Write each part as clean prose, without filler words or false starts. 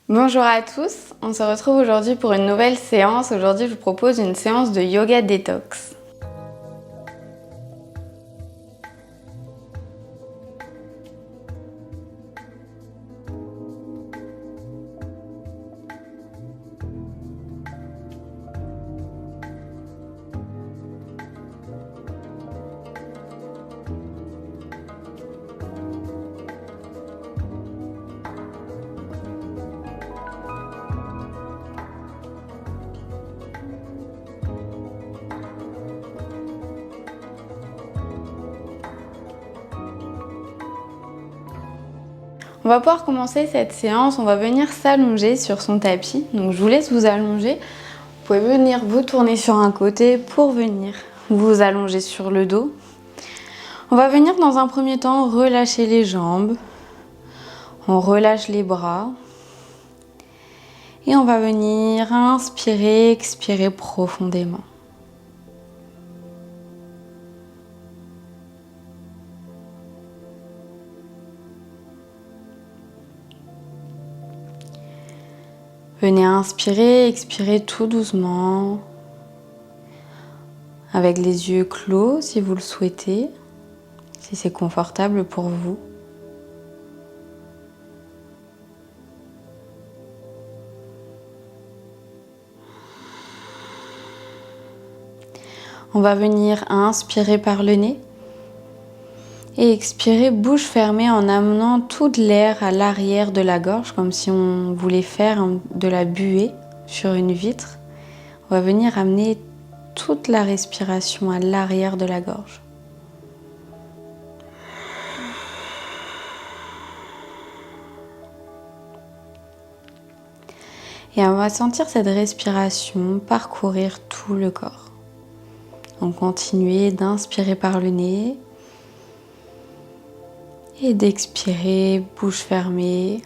Bonjour à tous, on se retrouve aujourd'hui pour une nouvelle séance. Aujourd'hui, je vous propose une séance de yoga détox. On va pouvoir commencer cette séance, on va venir s'allonger sur son tapis. Donc je vous laisse vous allonger. Vous pouvez venir vous tourner sur un côté pour venir vous allonger sur le dos. On va venir dans un premier temps relâcher les jambes. On relâche les bras. Et on va venir inspirer, expirer profondément. Venez inspirer, expirer tout doucement, avec les yeux clos si vous le souhaitez, si c'est confortable pour vous. On va venir inspirer par le nez et expirer bouche fermée en amenant toute l'air à l'arrière de la gorge, comme si on voulait faire de la buée sur une vitre. On va venir amener toute la respiration à l'arrière de la gorge. Et on va sentir cette respiration parcourir tout le corps. Donc continuez d'inspirer par le nez et d'expirer, bouche fermée.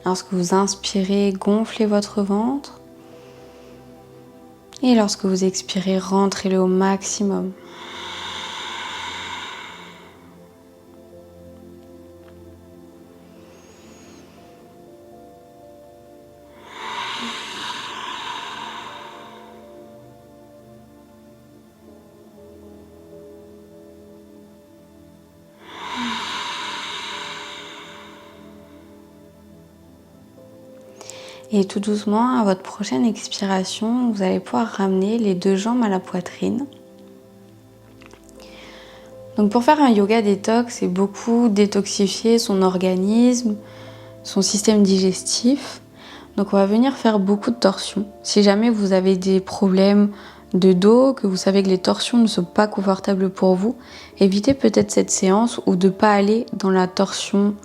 Lorsque vous inspirez, gonflez votre ventre. Et lorsque vous expirez, rentrez-le au maximum. Et tout doucement, à votre prochaine expiration, vous allez pouvoir ramener les deux jambes à la poitrine. Donc pour faire un yoga détox, c'est beaucoup détoxifier son organisme, son système digestif. Donc on va venir faire beaucoup de torsions. Si jamais vous avez des problèmes de dos, que vous savez que les torsions ne sont pas confortables pour vous, évitez peut-être cette séance ou de ne pas aller dans la torsion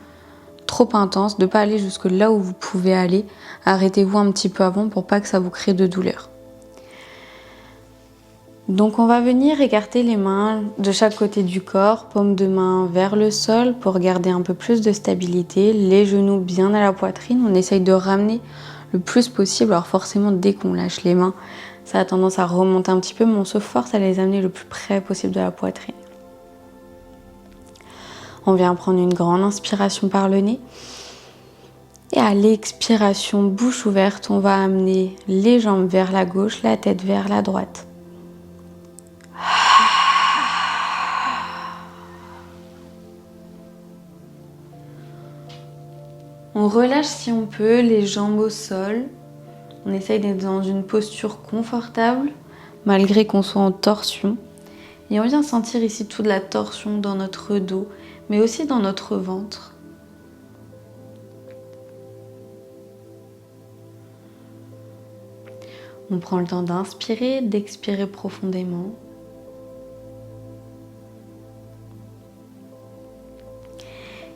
trop intense, de ne pas aller jusque là où vous pouvez aller. Arrêtez-vous un petit peu avant pour pas que ça vous crée de douleur. Donc on va venir écarter les mains de chaque côté du corps, paume de main vers le sol pour garder un peu plus de stabilité, les genoux bien à la poitrine. On essaye de ramener le plus possible. Alors forcément dès qu'on lâche les mains, ça a tendance à remonter un petit peu, mais on se force à les amener le plus près possible de la poitrine. On vient prendre une grande inspiration par le nez. Et à l'expiration, bouche ouverte, on va amener les jambes vers la gauche, la tête vers la droite. On relâche si on peut les jambes au sol. On essaye d'être dans une posture confortable, malgré qu'on soit en torsion. Et on vient sentir ici toute la torsion dans notre dos, mais aussi dans notre ventre. On prend le temps d'inspirer, d'expirer profondément.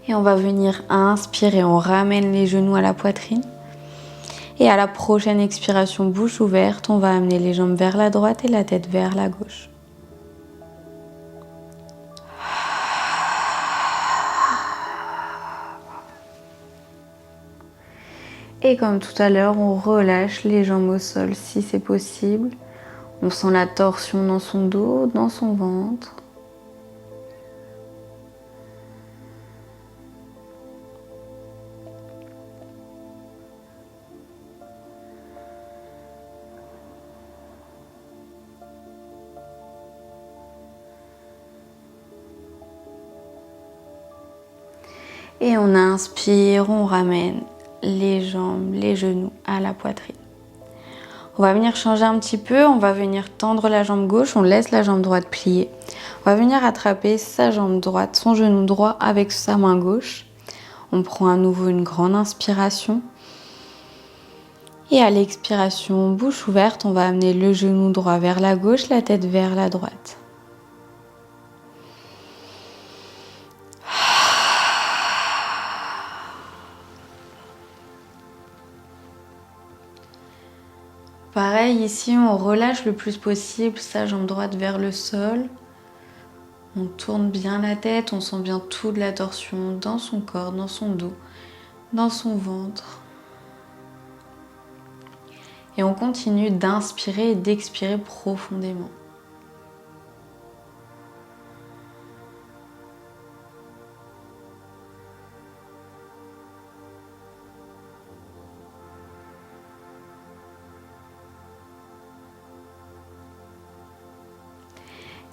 Et on va venir inspirer, on ramène les genoux à la poitrine. Et à la prochaine expiration, bouche ouverte, on va amener les jambes vers la droite et la tête vers la gauche. Et comme tout à l'heure, on relâche les jambes au sol si c'est possible. On sent la torsion dans son dos, dans son ventre. Et on inspire, on ramène les jambes, les genoux à la poitrine. On va venir changer un petit peu, on va venir tendre la jambe gauche, on laisse la jambe droite pliée. On va venir attraper sa jambe droite, son genou droit avec sa main gauche. On prend à nouveau une grande inspiration. Et à l'expiration, bouche ouverte, on va amener le genou droit vers la gauche, la tête vers la droite. Pareil, ici, on relâche le plus possible sa jambe droite vers le sol. On tourne bien la tête, on sent bien toute la torsion dans son corps, dans son dos, dans son ventre. Et on continue d'inspirer et d'expirer profondément.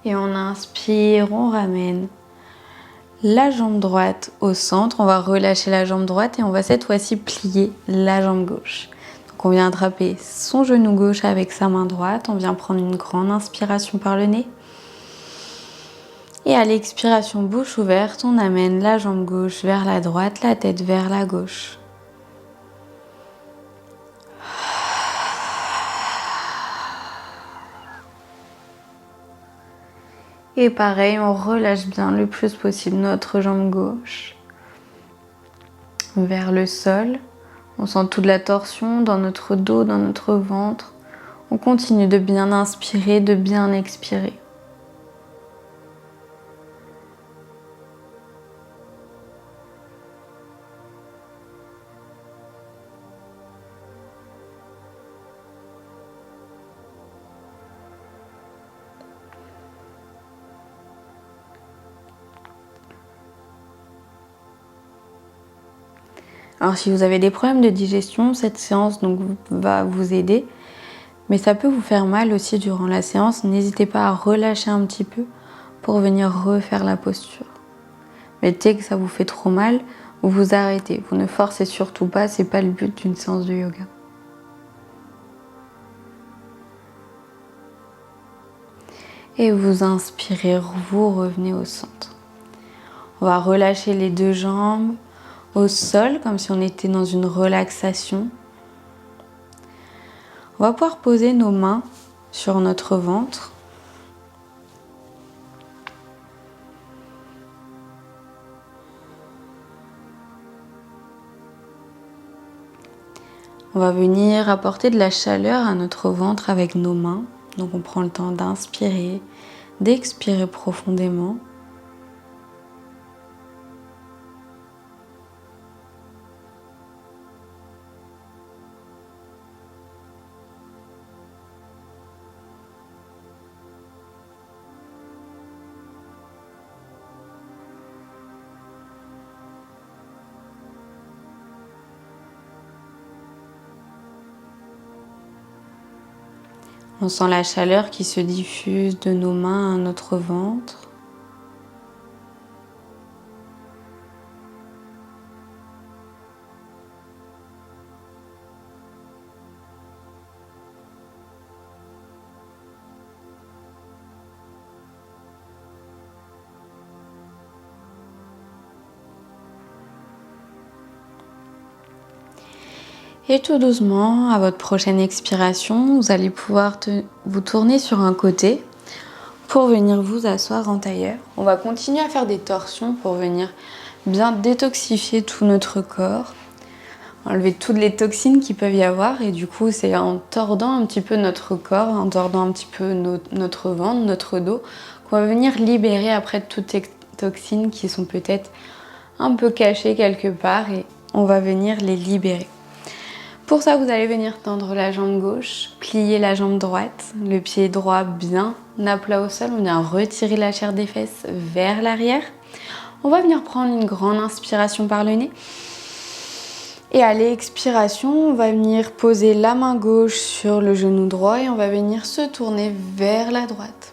Et on inspire, on ramène la jambe droite au centre. On va relâcher la jambe droite et on va cette fois-ci plier la jambe gauche. Donc on vient attraper son genou gauche avec sa main droite. On vient prendre une grande inspiration par le nez. Et à l'expiration, bouche ouverte, on amène la jambe gauche vers la droite, la tête vers la gauche. Et pareil, on relâche bien le plus possible notre jambe gauche vers le sol. On sent toute la torsion dans notre dos, dans notre ventre. On continue de bien inspirer, de bien expirer. Alors si vous avez des problèmes de digestion, cette séance donc va vous aider. Mais ça peut vous faire mal aussi durant la séance. N'hésitez pas à relâcher un petit peu pour venir refaire la posture. Mais dès que ça vous fait trop mal, vous vous arrêtez. Vous ne forcez surtout pas, c'est pas le but d'une séance de yoga. Et vous inspirez, vous revenez au centre. On va relâcher les deux jambes au sol, comme si on était dans une relaxation. On va pouvoir poser nos mains sur notre ventre. On va venir apporter de la chaleur à notre ventre avec nos mains. Donc on prend le temps d'inspirer, d'expirer profondément. On sent la chaleur qui se diffuse de nos mains à notre ventre. Et tout doucement, à votre prochaine expiration, vous allez pouvoir vous tourner sur un côté pour venir vous asseoir en tailleur. On va continuer à faire des torsions pour venir bien détoxifier tout notre corps, enlever toutes les toxines qu'il peut y avoir. Et du coup, c'est en tordant un petit peu notre corps, en tordant un petit peu notre ventre, notre dos, qu'on va venir libérer après toutes ces toxines qui sont peut-être un peu cachées quelque part et on va venir les libérer. Pour ça, vous allez venir tendre la jambe gauche, plier la jambe droite, le pied droit bien à plat au sol. On vient retirer la chair des fesses vers l'arrière. On va venir prendre une grande inspiration par le nez. Et à l'expiration, on va venir poser la main gauche sur le genou droit et on va venir se tourner vers la droite.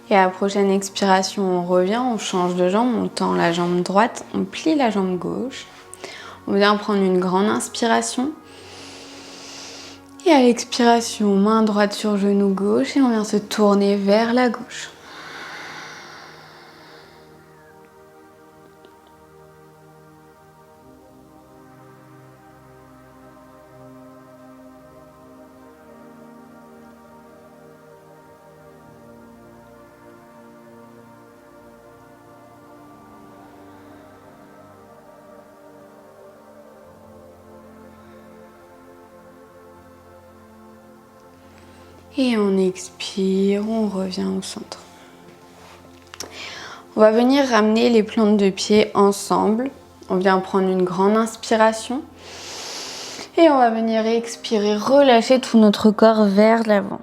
Et à la prochaine expiration, on revient, on change de jambe, on tend la jambe droite, on plie la jambe gauche. On vient prendre une grande inspiration. Et à l'expiration, main droite sur genou gauche et on vient se tourner vers la gauche. Et on expire, on revient au centre. On va venir ramener les plantes de pied ensemble. On vient prendre une grande inspiration. Et on va venir expirer, relâcher tout notre corps vers l'avant.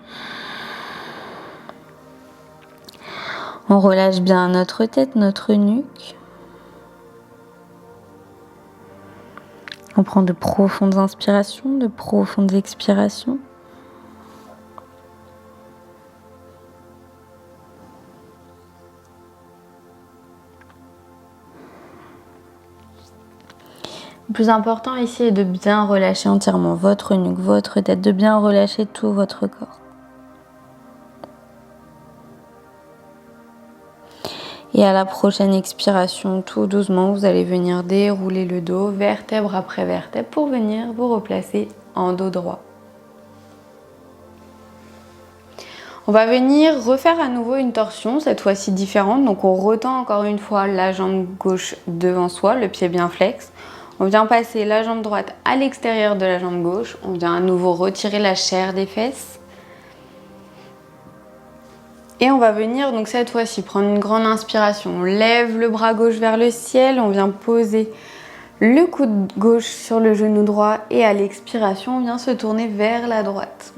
On relâche bien notre tête, notre nuque. On prend de profondes inspirations, de profondes expirations. Le plus important ici est de bien relâcher entièrement votre nuque, votre tête, de bien relâcher tout votre corps. Et à la prochaine expiration, tout doucement, vous allez venir dérouler le dos, vertèbre après vertèbre, pour venir vous replacer en dos droit. On va venir refaire à nouveau une torsion, cette fois-ci différente. Donc on retend encore une fois la jambe gauche devant soi, le pied bien flex. On vient passer la jambe droite à l'extérieur de la jambe gauche. On vient à nouveau retirer la chair des fesses. Et on va venir donc cette fois-ci prendre une grande inspiration. On lève le bras gauche vers le ciel. On vient poser le coude gauche sur le genou droit. Et à l'expiration, on vient se tourner vers la droite.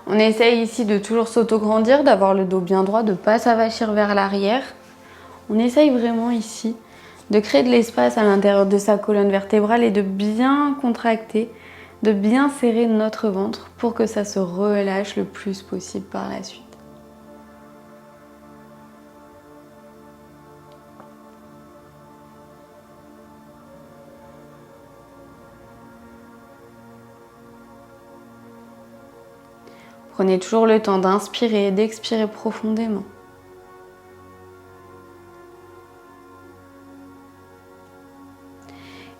On essaye ici de toujours s'auto-grandir, d'avoir le dos bien droit, de ne pas s'avachir vers l'arrière. On essaye vraiment ici de créer de l'espace à l'intérieur de sa colonne vertébrale et de bien contracter, de bien serrer notre ventre pour que ça se relâche le plus possible par la suite. Prenez toujours le temps d'inspirer et d'expirer profondément.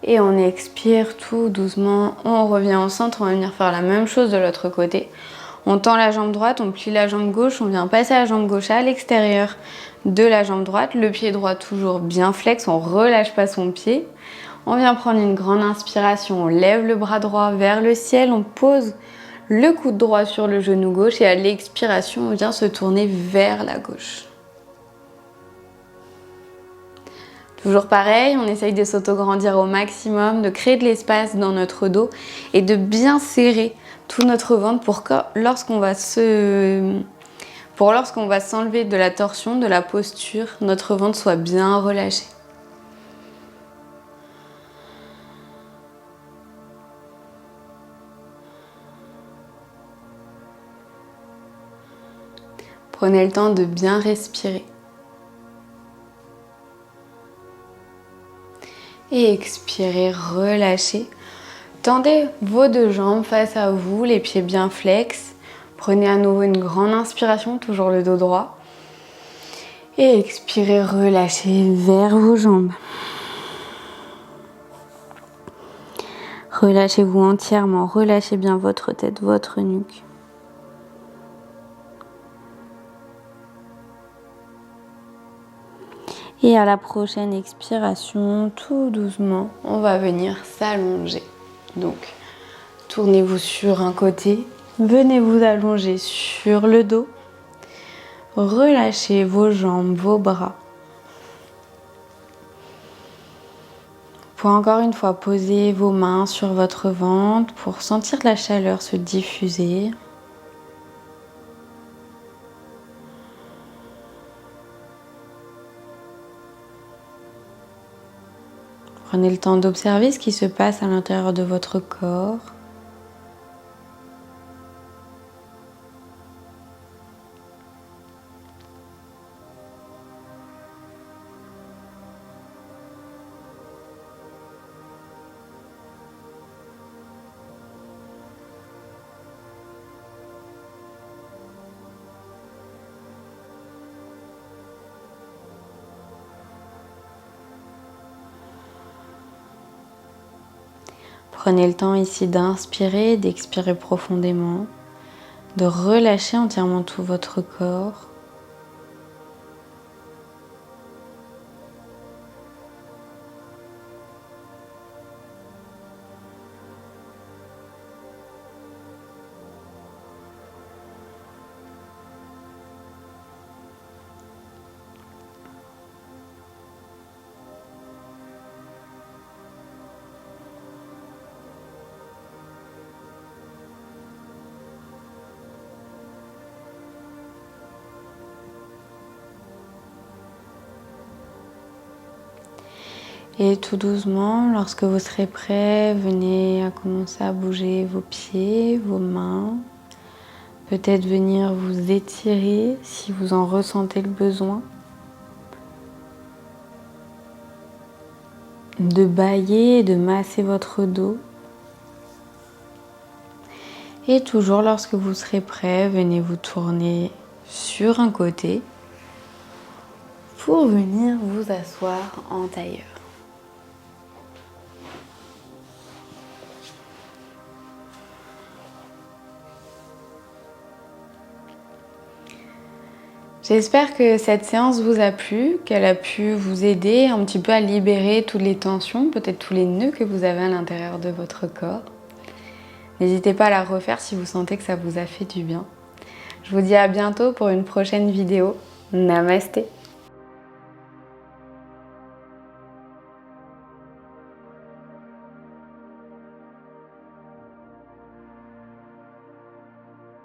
Et on expire tout doucement, on revient au centre, on va venir faire la même chose de l'autre côté. On tend la jambe droite, on plie la jambe gauche, on vient passer la jambe gauche à l'extérieur de la jambe droite. Le pied droit toujours bien flex, on ne relâche pas son pied. On vient prendre une grande inspiration, on lève le bras droit vers le ciel, on pose le coude droit sur le genou gauche et à l'expiration, on vient se tourner vers la gauche. Toujours pareil, on essaye de s'auto-grandir au maximum, de créer de l'espace dans notre dos et de bien serrer tout notre ventre pour que lorsqu'on va s'enlever de la torsion, de la posture, notre ventre soit bien relâché. Prenez le temps de bien respirer. Et expirez, relâchez. Tendez vos deux jambes face à vous, les pieds bien flex. Prenez à nouveau une grande inspiration, toujours le dos droit. Et expirez, relâchez vers vos jambes. Relâchez-vous entièrement, relâchez bien votre tête, votre nuque. Et à la prochaine expiration, tout doucement, on va venir s'allonger. Donc, tournez-vous sur un côté, venez vous allonger sur le dos. Relâchez vos jambes, vos bras. Vous pouvez encore une fois poser vos mains sur votre ventre pour sentir la chaleur se diffuser. Prenez le temps d'observer ce qui se passe à l'intérieur de votre corps. Prenez le temps ici d'inspirer, d'expirer profondément, de relâcher entièrement tout votre corps. Et tout doucement, lorsque vous serez prêt, venez à commencer à bouger vos pieds, vos mains. Peut-être venir vous étirer si vous en ressentez le besoin. De bâiller, de masser votre dos. Et toujours lorsque vous serez prêt, venez vous tourner sur un côté pour venir vous asseoir en tailleur. J'espère que cette séance vous a plu, qu'elle a pu vous aider un petit peu à libérer toutes les tensions, peut-être tous les nœuds que vous avez à l'intérieur de votre corps. N'hésitez pas à la refaire si vous sentez que ça vous a fait du bien. Je vous dis à bientôt pour une prochaine vidéo. Namasté!